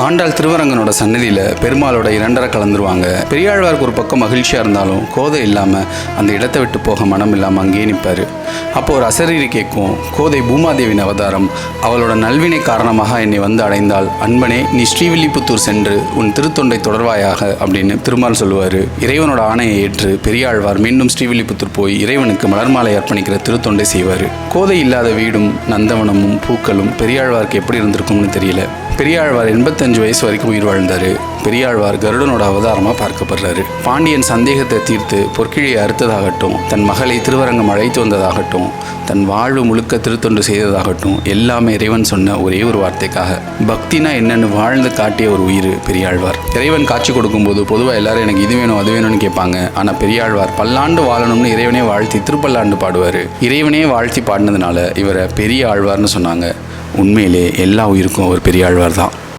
ஆண்டாள் திருவரங்கனோட சன்னதியில் பெருமாளோட இரண்டரை கலந்துருவாங்க. பெரியாழ்வாருக்கு ஒரு பக்கம் மகிழ்ச்சியாக இருந்தாலும் கோதை இல்லாமல் அந்த இடத்தை விட்டு போக மனம் இல்லாமல் அங்கேயே நிற்பார். அப்போ ஒரு அசரீரி கேட்கும், கோதை பூமாதேவின் அவதாரம், அவளோட நல்வினை காரணமாக என்னை வந்து அடைந்தால் அன்பனே நீ ஸ்ரீவில்லிபுத்தூர் சென்று உன் திருத்தொண்டை தொடர்வாயாக அப்படின்னு திருமால் சொல்லுவார். இறைவனோட ஆணையை ஏற்று பெரியாழ்வார் மீண்டும் ஸ்ரீவில்லிபுத்தூர் போய் இறைவனுக்கு மலர்மாலை அர்ப்பணிக்கிற திருத்தொண்டை செய்வார். கோதை இல்லாத வீடும் நந்தவனமும் பூக்களும் பெரியாழ்வாருக்கு எப்படி இருந்திருக்கும்னு தெரியல. பெரியாழ்வார் 85 வயசு வரைக்கும் உயிர் வாழ்ந்தார். பெரியாழ்வார் கருடனோட அவதாரமாக பார்க்கப்படுறாரு. பாண்டியன் சந்தேகத்தை தீர்த்து பொற்கிழியை அறுத்ததாகட்டும், தன் மகளை திருவரங்கம் அழைத்து வந்ததாகட்டும், தன் வாழ்வு முழுக்க திருத்தொண்டு செய்ததாகட்டும், எல்லாமே இறைவன் சொன்ன ஒரே ஒரு வார்த்தைக்காக. பக்தினா என்னன்னு வாழ்ந்து காட்டிய ஒரு உயிர் பெரியாழ்வார். இறைவன் காட்சி கொடுக்கும்போது பொதுவாக எல்லாரும் எனக்கு இது வேணும் அது வேணும்னு கேட்பாங்க. ஆனால் பெரியாழ்வார் பல்லாண்டு வாழணும்னு இறைவனே வாழ்த்தி திருப்பல்லாண்டு பாடுவார். இறைவனே வாழ்த்தி பாடினதுனால இவரை பெரிய ஆழ்வார்னு சொன்னாங்க. உண்மையிலே எல்லா உயிருக்கும் ஒரு பெரிய ஆழ்வார் தான்.